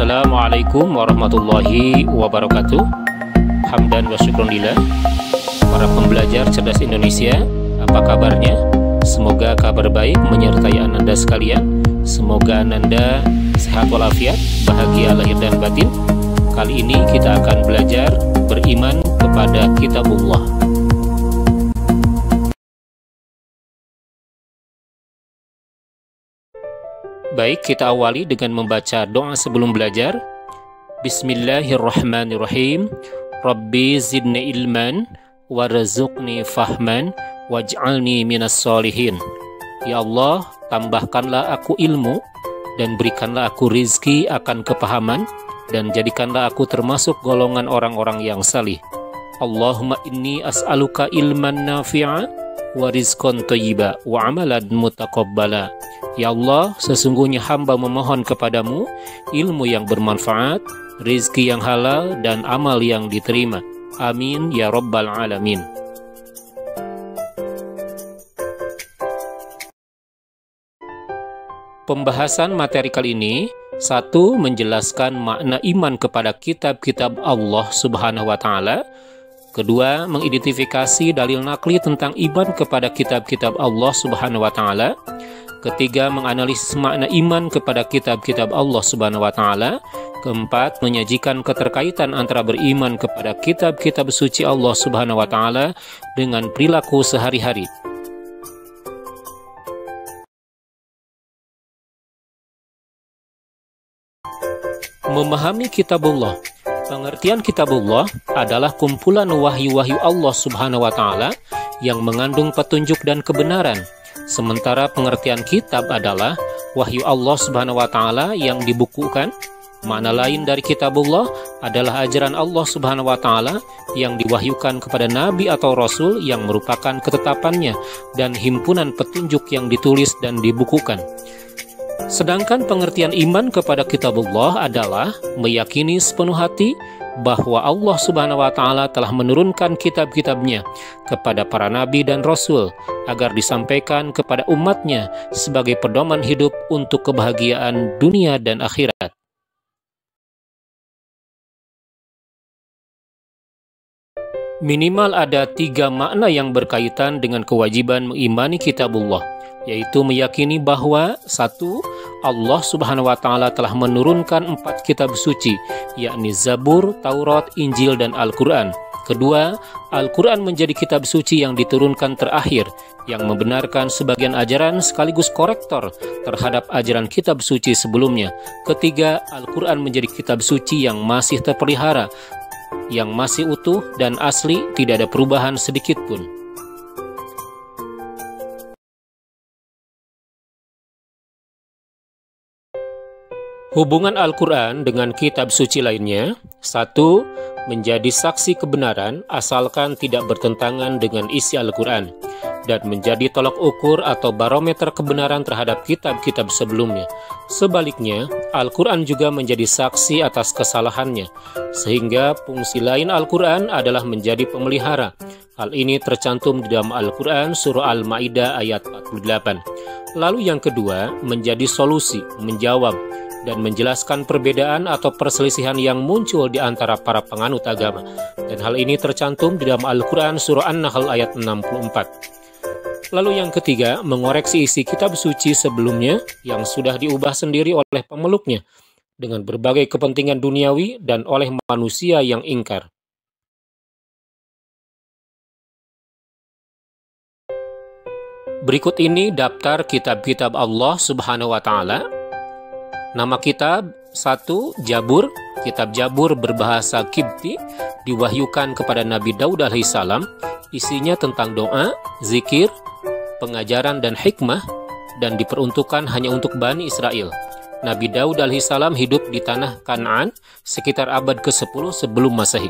Assalamualaikum warahmatullahi wabarakatuh. Hamdan wa syukronillah. Para pembelajar cerdas Indonesia, apa kabarnya? Semoga kabar baik menyertai Ananda sekalian. Semoga Ananda sehat walafiat, bahagia lahir dan batin. Kali ini kita akan belajar beriman kepada kitabullah. Baik, kita awali dengan membaca doa sebelum belajar. Bismillahirrahmanirrahim. Rabbi zidni ilman warzuqni fahman waj'alni minas solihin. Ya Allah, tambahkanlah aku ilmu dan berikanlah aku rizki akan kepahaman dan jadikanlah aku termasuk golongan orang-orang yang salih. Allahumma inni as'aluka ilman nafi'a wa rizqan thayyiba wa amalan mutaqabbala. Ya Allah, sesungguhnya hamba memohon kepadamu ilmu yang bermanfaat, rizki yang halal, dan amal yang diterima. Amin ya rabbal alamin. Pembahasan materi kali ini, 1. Menjelaskan makna iman kepada kitab-kitab Allah Subhanahu wa Ta'ala. 2. Mengidentifikasi dalil nakli tentang iman kepada kitab-kitab Allah Subhanahu wa Ta'ala. 3. Menganalisis makna iman kepada kitab-kitab Allah Subhanahu wa Ta'ala. 4. Menyajikan keterkaitan antara beriman kepada kitab-kitab suci Allah Subhanahu wa Ta'ala dengan perilaku sehari-hari. Memahami kitabullah. Pengertian kitabullah adalah kumpulan wahyu-wahyu Allah Subhanahu wa Ta'ala yang mengandung petunjuk dan kebenaran. Sementara pengertian kitab adalah wahyu Allah Subhanahu wa Ta'ala yang dibukukan. Makna lain dari kitabullah adalah ajaran Allah Subhanahu wa Ta'ala yang diwahyukan kepada nabi atau rasul yang merupakan ketetapannya dan himpunan petunjuk yang ditulis dan dibukukan. Sedangkan pengertian iman kepada kitabullah adalah meyakini sepenuh hati bahwa Allah Subhanahu wa Ta'ala telah menurunkan kitab-kitabnya kepada para nabi dan rasul agar disampaikan kepada umatnya sebagai pedoman hidup untuk kebahagiaan dunia dan akhirat. Minimal ada 3 makna yang berkaitan dengan kewajiban mengimani kitabullah, yaitu meyakini bahwa 1. Allah Subhanahu wa Ta'ala telah menurunkan 4 kitab suci, yakni Zabur, Taurat, Injil, dan Al-Quran. 2. Al-Quran menjadi kitab suci yang diturunkan terakhir, yang membenarkan sebagian ajaran sekaligus korektor terhadap ajaran kitab suci sebelumnya. 3. Al-Quran menjadi kitab suci yang masih terpelihara, yang masih utuh dan asli, tidak ada perubahan sedikit pun. Hubungan Al-Quran dengan kitab suci lainnya. 1. Menjadi saksi kebenaran asalkan tidak bertentangan dengan isi Al-Quran dan menjadi tolak ukur atau barometer kebenaran terhadap kitab-kitab sebelumnya. Sebaliknya, Al-Quran juga menjadi saksi atas kesalahannya, sehingga fungsi lain Al-Quran adalah menjadi pemelihara. Hal ini tercantum di dalam Al-Quran surah Al-Ma'idah ayat 48. Lalu yang kedua, menjadi solusi, menjawab, dan menjelaskan perbedaan atau perselisihan yang muncul di antara para penganut agama. Dan hal ini tercantum di dalam Al-Quran surah An-Nahl ayat 64. Lalu yang ketiga, mengoreksi isi kitab suci sebelumnya yang sudah diubah sendiri oleh pemeluknya dengan berbagai kepentingan duniawi dan oleh manusia yang ingkar. Berikut ini daftar kitab-kitab Allah Subhanahu wa Ta'ala. Nama kitab: 1. Jabur. Kitab Jabur berbahasa Kibti, diwahyukan kepada Nabi Daud alaihissalam. Isinya tentang doa, zikir, pengajaran dan hikmah, dan diperuntukkan hanya untuk Bani Israel. Nabi Daud alaihissalam hidup di tanah Kanaan sekitar abad ke-10 sebelum Masehi.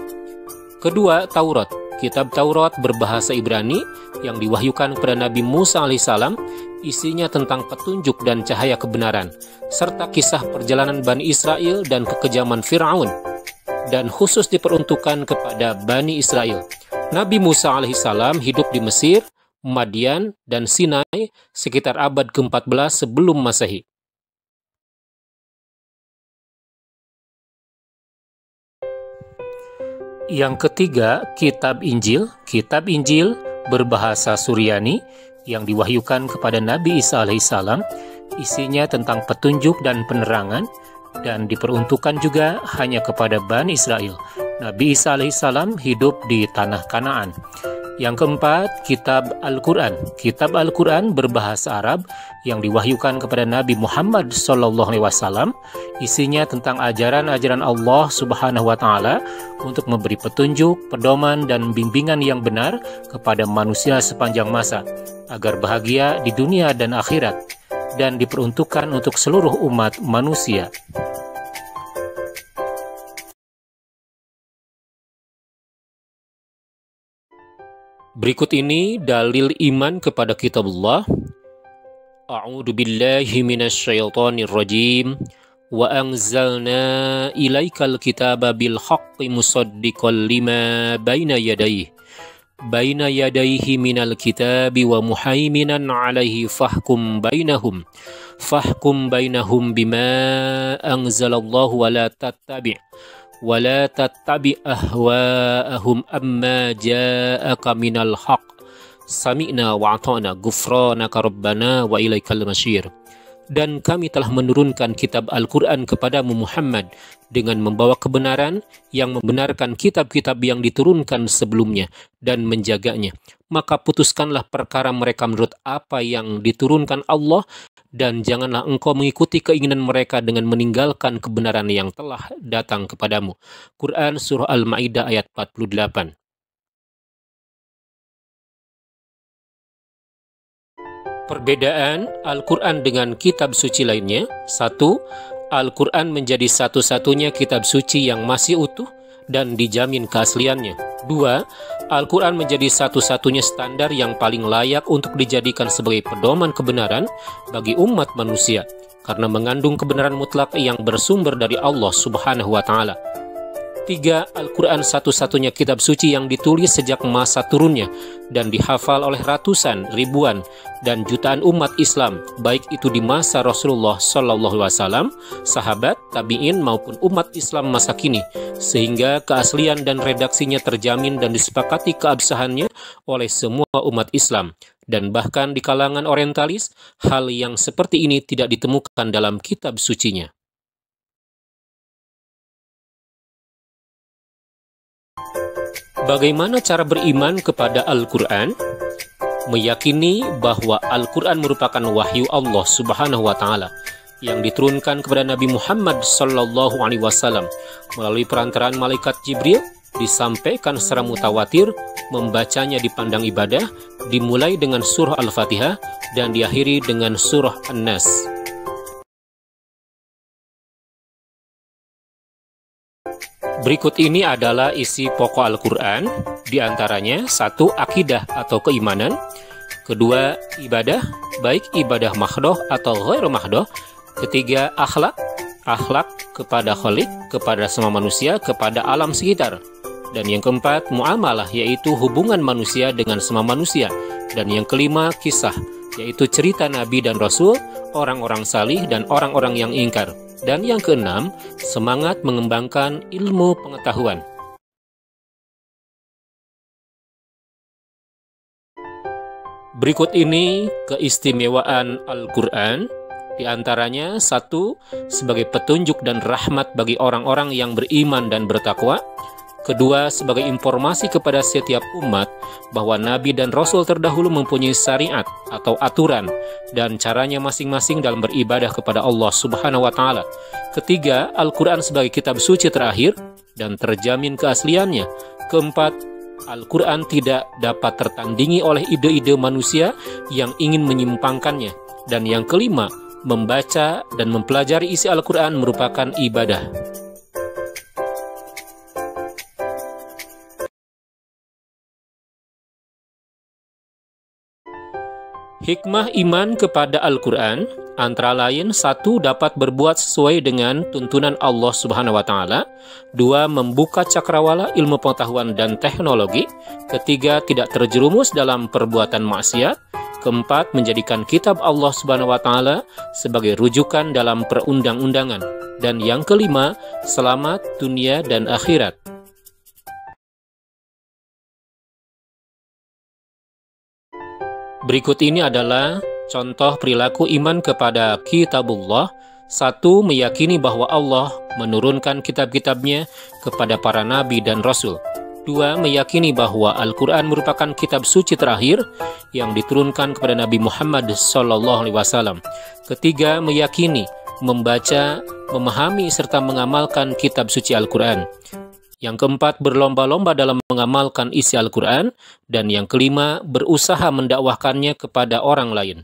2. Taurat. Kitab Taurat berbahasa Ibrani yang diwahyukan kepada Nabi Musa alaihissalam. Isinya tentang petunjuk dan cahaya kebenaran, serta kisah perjalanan Bani Israel dan kekejaman Fir'aun, dan khusus diperuntukkan kepada Bani Israel. Nabi Musa alaihissalam hidup di Mesir, Madian, dan Sinai sekitar abad ke-14 sebelum Masehi. Yang ketiga, Kitab Injil. Kitab Injil berbahasa Suryani yang diwahyukan kepada Nabi Isa alaihissalam. Isinya tentang petunjuk dan penerangan dan diperuntukkan juga hanya kepada Bani Israel. Nabi Isa alaihissalam hidup di tanah Kanaan. Yang keempat, Kitab Al-Quran. Kitab Al-Quran berbahasa Arab yang diwahyukan kepada Nabi Muhammad SAW. Isinya tentang ajaran-ajaran Allah Subhanahu wa Ta'ala untuk memberi petunjuk, pedoman, dan bimbingan yang benar kepada manusia sepanjang masa agar bahagia di dunia dan akhirat, dan diperuntukkan untuk seluruh umat manusia. Berikut ini dalil iman kepada kitabullah. A'udzu billahi minasyaitonir rajim. Wa anzalna ilaikal kitaba bil haqqi musaddiqan lima baina yadayhi minal kitabi wa muhaiminan 'alaihi fahkum bainahum bima anzalallahu wa la tattabi ahwa'ahum amma ja'aka minal haq sami'na wa ata'na ghufranaka rabbana wa ilaikal masyir. Dan kami telah menurunkan kitab Al-Quran kepadamu Muhammad dengan membawa kebenaran yang membenarkan kitab-kitab yang diturunkan sebelumnya dan menjaganya. Maka putuskanlah perkara mereka menurut apa yang diturunkan Allah, dan janganlah engkau mengikuti keinginan mereka dengan meninggalkan kebenaran yang telah datang kepadamu. Quran Surah Al-Ma'idah ayat 48. Perbedaan Al-Quran dengan kitab suci lainnya. 1. Al-Quran menjadi satu-satunya kitab suci yang masih utuh dan dijamin keasliannya. 2. Al-Quran menjadi satu-satunya standar yang paling layak untuk dijadikan sebagai pedoman kebenaran bagi umat manusia, karena mengandung kebenaran mutlak yang bersumber dari Allah Subhanahu wa Ta'ala. 3. Al-Quran satu-satunya kitab suci yang ditulis sejak masa turunnya dan dihafal oleh ratusan, ribuan, dan jutaan umat Islam, baik itu di masa Rasulullah SAW, sahabat, tabi'in, maupun umat Islam masa kini, sehingga keaslian dan redaksinya terjamin dan disepakati keabsahannya oleh semua umat Islam. Dan bahkan di kalangan orientalis, hal yang seperti ini tidak ditemukan dalam kitab sucinya. Bagaimana cara beriman kepada Al-Quran? Meyakini bahwa Al-Quran merupakan wahyu Allah Subhanahu wa Ta'ala yang diturunkan kepada Nabi Muhammad SAW melalui perantaraan malaikat Jibril, disampaikan secara mutawatir, membacanya di pandang ibadah, dimulai dengan surah Al-Fatihah dan diakhiri dengan surah An-Nas. Berikut ini adalah isi pokok Al-Quran, diantaranya 1. Akidah atau keimanan, 2. Ibadah, baik ibadah mahdoh atau ghairu mahdoh, 3. Akhlak kepada Khalik, kepada semua manusia, kepada alam sekitar, dan yang keempat muamalah, yaitu hubungan manusia dengan semua manusia, dan yang kelima kisah, yaitu cerita Nabi dan Rasul, orang-orang salih dan orang-orang yang ingkar. Dan yang keenam, semangat mengembangkan ilmu pengetahuan. Berikut ini keistimewaan Al-Quran, diantaranya 1. Sebagai petunjuk dan rahmat bagi orang-orang yang beriman dan bertakwa. 2. Sebagai informasi kepada setiap umat bahwa Nabi dan Rasul terdahulu mempunyai syariat atau aturan dan caranya masing-masing dalam beribadah kepada Allah Subhanahu wa Ta'ala. 3. Al-Quran sebagai kitab suci terakhir dan terjamin keasliannya. 4. Al-Quran tidak dapat tertandingi oleh ide-ide manusia yang ingin menyimpangkannya. Dan yang kelima, membaca dan mempelajari isi Al-Quran merupakan ibadah. Hikmah iman kepada Al-Quran antara lain: 1. Dapat berbuat sesuai dengan tuntunan Allah Subhanahu wa Ta'ala. 2. Membuka cakrawala ilmu pengetahuan dan teknologi. 3. Tidak terjerumus dalam perbuatan maksiat. 4. Menjadikan kitab Allah Subhanahu wa Ta'ala sebagai rujukan dalam perundang-undangan. Dan yang kelima, selamat dunia dan akhirat. Berikut ini adalah contoh perilaku iman kepada kitabullah. 1. Meyakini bahwa Allah menurunkan kitab-kitabnya kepada para nabi dan rasul. 2. Meyakini bahwa Al-Quran merupakan kitab suci terakhir yang diturunkan kepada Nabi Muhammad SAW. 3. Meyakini, membaca, memahami, serta mengamalkan kitab suci Al-Quran. Yang keempat, berlomba-lomba dalam mengamalkan isi Al-Quran. Dan yang kelima, berusaha mendakwahkannya kepada orang lain.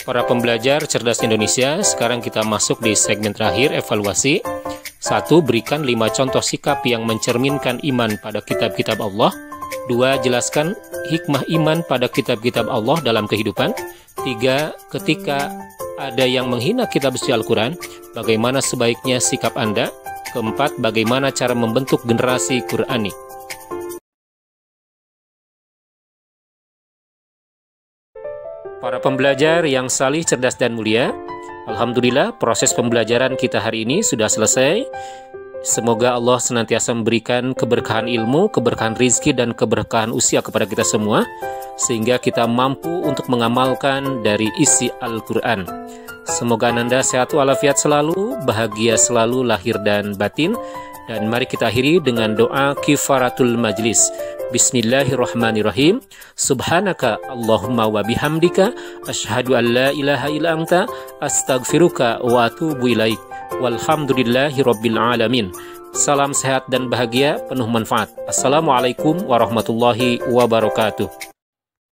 Para pembelajar cerdas Indonesia, sekarang kita masuk di segmen terakhir, evaluasi. 1. Berikan 5 contoh sikap yang mencerminkan iman pada kitab-kitab Allah. 2. Jelaskan hikmah iman pada kitab-kitab Allah dalam kehidupan. 3. Ketika ada yang menghina kitab suci Al-Quran, bagaimana sebaiknya sikap Anda? Keempat, bagaimana cara membentuk generasi Qurani? Para pembelajar yang salih, cerdas, dan mulia, alhamdulillah proses pembelajaran kita hari ini sudah selesai. Semoga Allah senantiasa memberikan keberkahan ilmu, keberkahan rizki, dan keberkahan usia kepada kita semua, sehingga kita mampu untuk mengamalkan dari isi Al-Quran. Semoga Anda sehat walafiat selalu, bahagia selalu lahir dan batin. Dan mari kita akhiri dengan doa kifaratul majlis. Bismillahirrahmanirrahim. Subhanaka Allahumma wa bihamdika asyhadu an la ilaha illa anta astaghfiruka wa atubu ilaik. Walhamdulillahi rabbil alamin. Salam sehat dan bahagia penuh manfaat. Assalamualaikum warahmatullahi wabarakatuh.